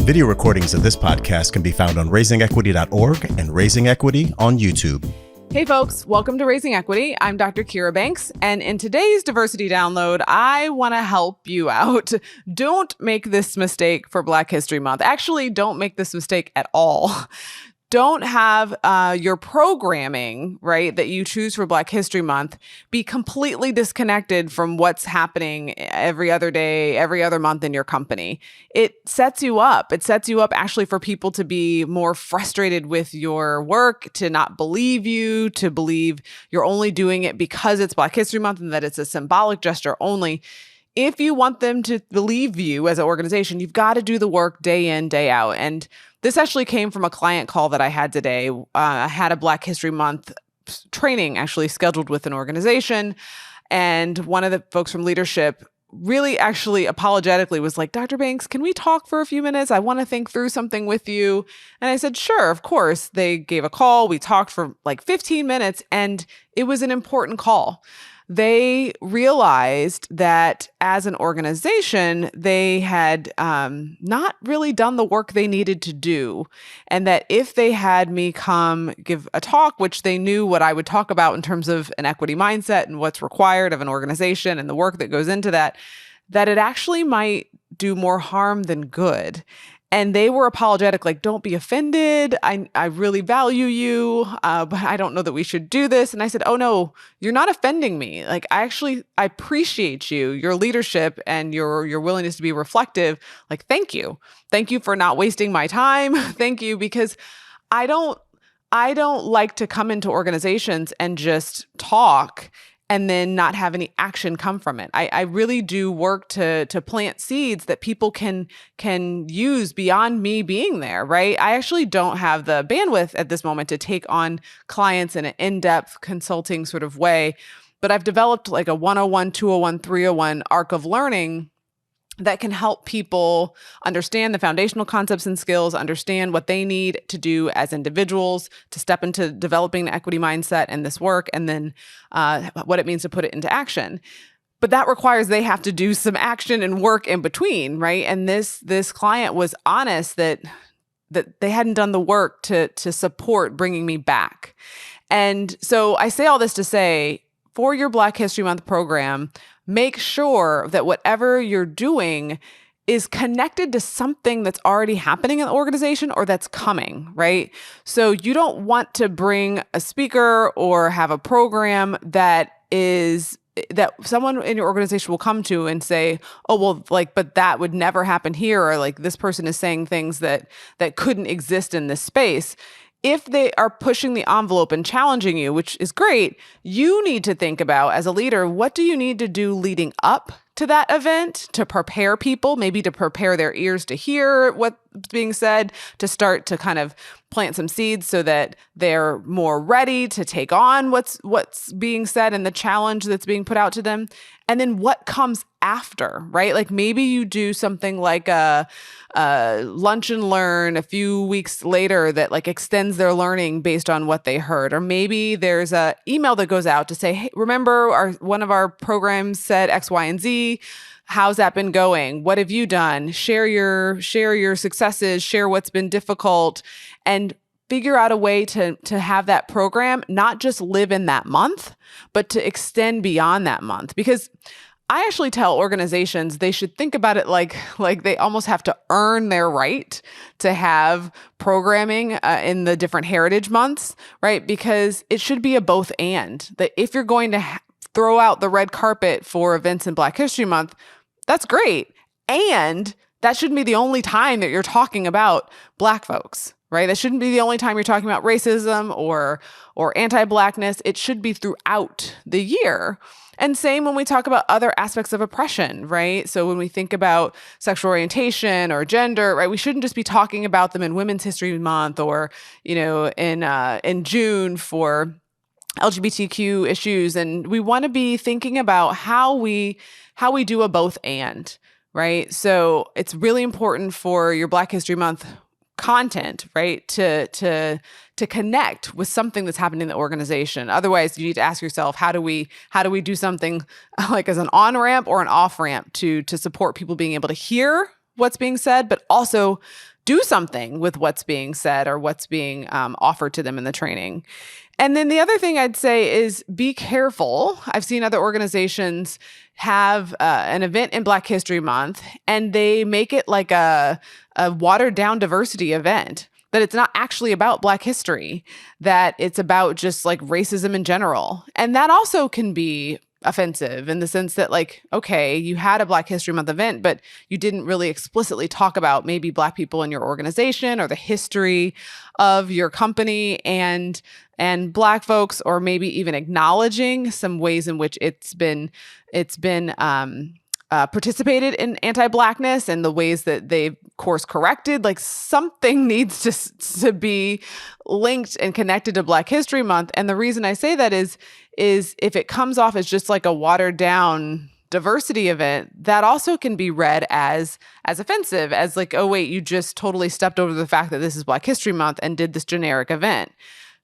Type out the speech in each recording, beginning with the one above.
Video recordings of this podcast can be found on raisingequity.org and Raising Equity on YouTube. Hey folks, welcome to Raising Equity. I'm Dr. Kira Banks, and in today's diversity download, I want to help you out. Don't make this mistake for Black History Month. Actually, don't make this mistake at all. Don't have your programming, right, that you choose for Black History Month be completely disconnected from what's happening every other day, every other month in your company. It sets you up. It sets you up actually for people to be more frustrated with your work, to not believe you, to believe you're only doing it because it's Black History Month and that it's a symbolic gesture only. If you want them to believe you as an organization, you've got to do the work day in, day out. And this actually came from a client call that I had today. I had a Black History Month training actually scheduled with an organization. And one of the folks from leadership really actually apologetically was like, Dr. Banks, can we talk for a few minutes? I want to think through something with you. And I said, sure, of course. They gave a call. We talked for like 15 minutes and it was an important call. They realized that as an organization, they had not really done the work they needed to do. And that if they had me come give a talk, which they knew what I would talk about in terms of an equity mindset and what's required of an organization and the work that goes into that, that it actually might do more harm than good. And they were apologetic, like, don't be offended. I really value you, but I don't know that we should do this. And I said, oh no, you're not offending me. Like, I appreciate you, your leadership and your willingness to be reflective. Like, thank you. Thank you for not wasting my time. Thank you, because I don't like to come into organizations and just talk and then not have any action come from it. I really do work to plant seeds that people can use beyond me being there, right? I actually don't have the bandwidth at this moment to take on clients in an in-depth consulting sort of way, but I've developed like a 101, 201, 301 arc of learning that can help people understand the foundational concepts and skills, understand what they need to do as individuals to step into developing the equity mindset and this work, and then what it means to put it into action. But that requires they have to do some action and work in between, right? And this client was honest that they hadn't done the work to support bringing me back. And so I say all this to say, for your Black History Month program, make sure that whatever you're doing is connected to something that's already happening in the organization or that's coming, right? So you don't want to bring a speaker or have a program that someone in your organization will come to and say, oh, well, like, but that would never happen here. Or like, this person is saying things that couldn't exist in this space. If they are pushing the envelope and challenging you, which is great, you need to think about as a leader, what do you need to do leading up to that event to prepare people, maybe to prepare their ears to hear what's being said, to start to kind of plant some seeds so that they're more ready to take on what's being said and the challenge that's being put out to them. And then what comes after, right? Like maybe you do something like a lunch and learn a few weeks later that like extends their learning based on what they heard. Or maybe there's a email that goes out to say, hey, remember one of our programs said X, Y, and Z. How's that been going? What have you done? Share your successes, share what's been difficult, and figure out a way to have that program not just live in that month, but to extend beyond that month. Because I actually tell organizations they should think about it like they almost have to earn their right to have programming in the different heritage months, right? Because it should be a both and. That if you're going to throw out the red carpet for events in Black History Month, that's great. And that shouldn't be the only time that you're talking about Black folks, right? That shouldn't be the only time you're talking about racism or anti-Blackness. It should be throughout the year. And same when we talk about other aspects of oppression, right? So when we think about sexual orientation or gender, right, we shouldn't just be talking about them in Women's History Month or, in June for LGBTQ issues. And we want to be thinking about how we do a both and, right? So it's really important for your Black History Month content, right, to connect with something that's happening in the organization. Otherwise, you need to ask yourself, how do we do something like as an on-ramp or an off-ramp to support people being able to hear what's being said, but also do something with what's being said or what's being offered to them in the training. And then the other thing I'd say is be careful. I've seen other organizations have an event in Black History Month, and they make it like a watered down diversity event, that it's not actually about Black history, that it's about just like racism in general. And that also can be offensive in the sense that, like, okay, you had a Black History Month event, but you didn't really explicitly talk about maybe Black people in your organization or the history of your company and Black folks, or maybe even acknowledging some ways in which it's been participated in anti-Blackness and the ways that they've course corrected. Like, something needs to be linked and connected to Black History Month. And the reason I say that is if it comes off as just like a watered down diversity event, that also can be read as offensive, as like, oh wait, you just totally stepped over the fact that this is Black History Month and did this generic event.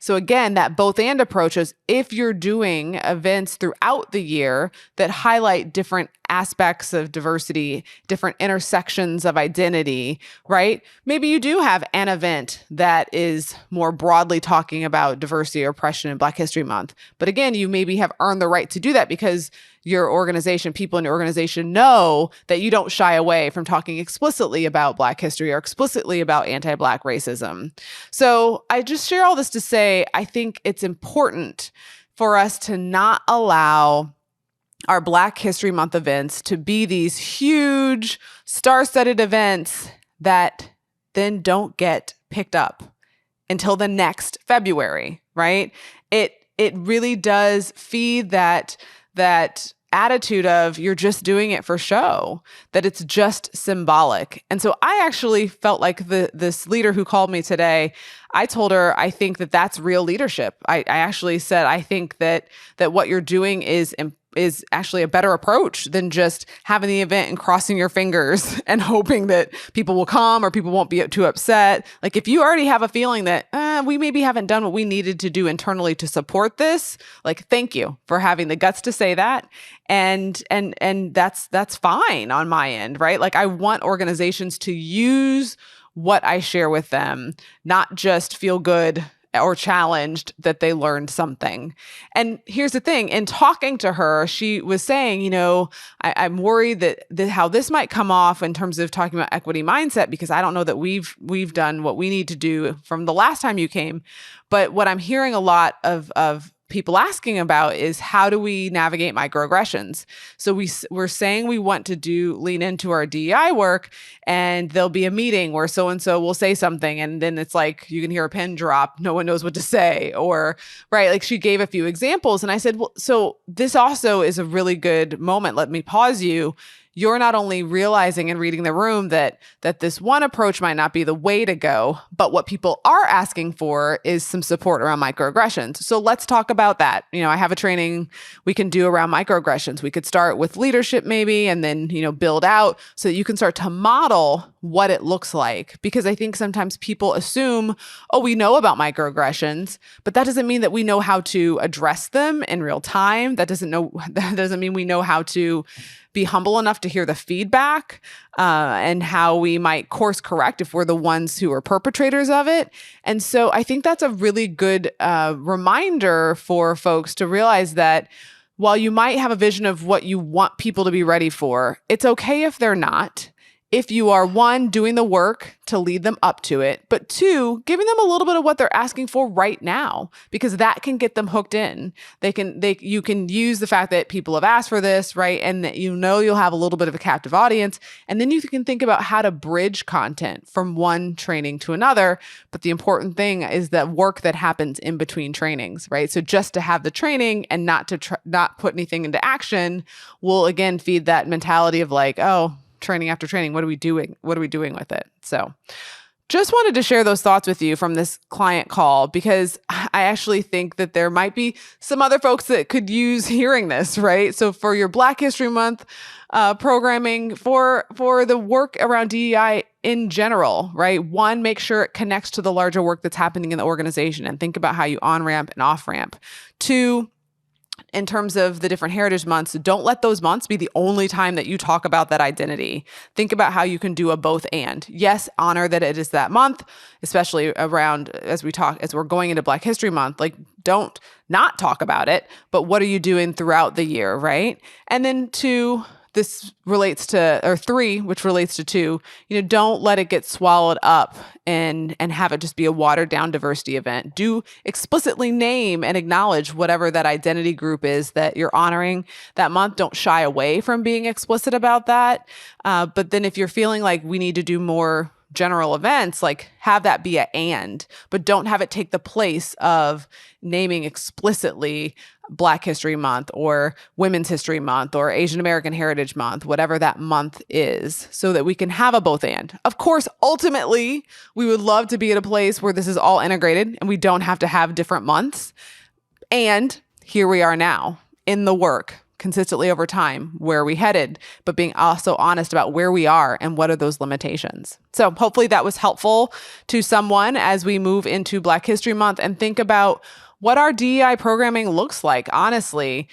So again, that both and approach is, if you're doing events throughout the year that highlight different aspects of diversity, different intersections of identity, right? Maybe you do have an event that is more broadly talking about diversity or oppression in Black History Month. But again, you maybe have earned the right to do that because your organization, people in your organization know that you don't shy away from talking explicitly about Black history or explicitly about anti-Black racism. So I just share all this to say, I think it's important for us to not allow our Black History Month events to be these huge star-studded events that then don't get picked up until the next February, right? It really does feed that attitude of you're just doing it for show, that it's just symbolic. And so I actually felt like this leader who called me today, I told her, I think that that's real leadership. I actually said, I think that what you're doing is actually a better approach than just having the event and crossing your fingers and hoping that people will come or people won't be too upset. Like, if you already have a feeling that we maybe haven't done what we needed to do internally to support this, like, thank you for having the guts to say that. And that's fine on my end, right? Like, I want organizations to use what I share with them, not just feel good or challenged that they learned something. And here's the thing, in talking to her, she was saying, I'm worried that how this might come off in terms of talking about equity mindset, because I don't know that we've done what we need to do from the last time you came. But what I'm hearing a lot of people asking about is, how do we navigate microaggressions? So we're saying we want to lean into our DEI work, and there'll be a meeting where so-and-so will say something, and then it's like, you can hear a pin drop. No one knows what to say, or, right. Like, she gave a few examples, and I said, well, so this also is a really good moment. Let me pause you. You're not only realizing and reading the room that this one approach might not be the way to go, but what people are asking for is some support around microaggressions. So let's talk about that. I have a training we can do around microaggressions. We could start with leadership maybe, and then, build out so that you can start to model what it looks like. Because I think sometimes people assume, oh, we know about microaggressions, but that doesn't mean that we know how to address them in real time. That doesn't mean we know how to be humble enough to hear the feedback and how we might course correct if we're the ones who are perpetrators of it. And so I think that's a really good reminder for folks to realize that while you might have a vision of what you want people to be ready for, it's okay if they're not. If you are, one, doing the work to lead them up to it, but two, giving them a little bit of what they're asking for right now, because that can get them hooked in. You can use the fact that people have asked for this, right? And that you'll have a little bit of a captive audience. And then you can think about how to bridge content from one training to another. But the important thing is that work that happens in between trainings, right? So just to have the training and not put anything into action will again feed that mentality of like, oh, training after training, what are we doing? What are we doing with it? So just wanted to share those thoughts with you from this client call, because I actually think that there might be some other folks that could use hearing this, right? So for your Black History Month programming, for the work around DEI in general, right? One, make sure it connects to the larger work that's happening in the organization and think about how you on-ramp and off-ramp. Two, in terms of the different heritage months, don't let those months be the only time that you talk about that identity. Think about how you can do a both and. Yes, honor that it is that month, especially around as we're going into Black History Month. Like, don't not talk about it, but what are you doing throughout the year, right? And then 2, this relates to, or 3, which relates to 2, don't let it get swallowed up and have it just be a watered down diversity event. Do explicitly name and acknowledge whatever that identity group is that you're honoring that month. Don't shy away from being explicit about that. But then if you're feeling like we need to do more general events, like have that be but don't have it take the place of naming explicitly Black History Month or Women's History Month or Asian American Heritage Month, whatever that month is, so that we can have a both and. Of course, ultimately, we would love to be at a place where this is all integrated and we don't have to have different months. And here we are now in the work consistently over time. Where are we headed? But being also honest about where we are and what are those limitations. So hopefully that was helpful to someone as we move into Black History Month and think about what our DEI programming looks like. Honestly,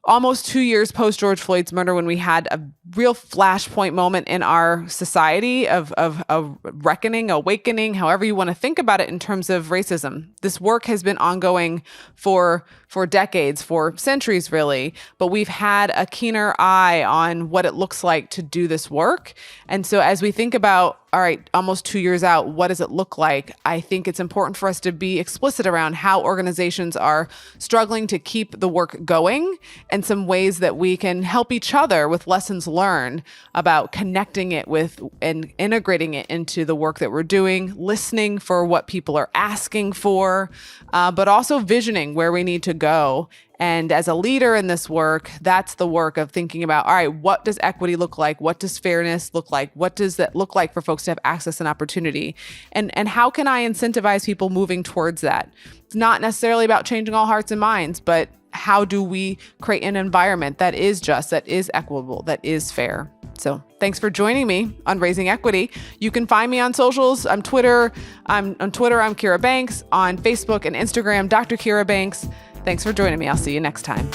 almost 2 years post George Floyd's murder, when we had a real flashpoint moment in our society of reckoning, awakening, however you want to think about it in terms of racism. This work has been ongoing for decades, for centuries really, but we've had a keener eye on what it looks like to do this work. And so as we think about, all right, almost 2 years out, what does it look like? I think it's important for us to be explicit around how organizations are struggling to keep the work going and some ways that we can help each other with lessons learned about connecting it with and integrating it into the work that we're doing, listening for what people are asking for, but also visioning where we need to go. And as a leader in this work, that's the work of thinking about, all right, what does equity look like? What does fairness look like? What does that look like for folks to have access and opportunity? And how can I incentivize people moving towards that? It's not necessarily about changing all hearts and minds, but how do we create an environment that is just, that is equitable, that is fair? So thanks for joining me on Raising Equity. You can find me on socials. I'm on Twitter, I'm Kira Banks. On Facebook and Instagram, Dr. Kira Banks. Thanks for joining me. I'll see you next time.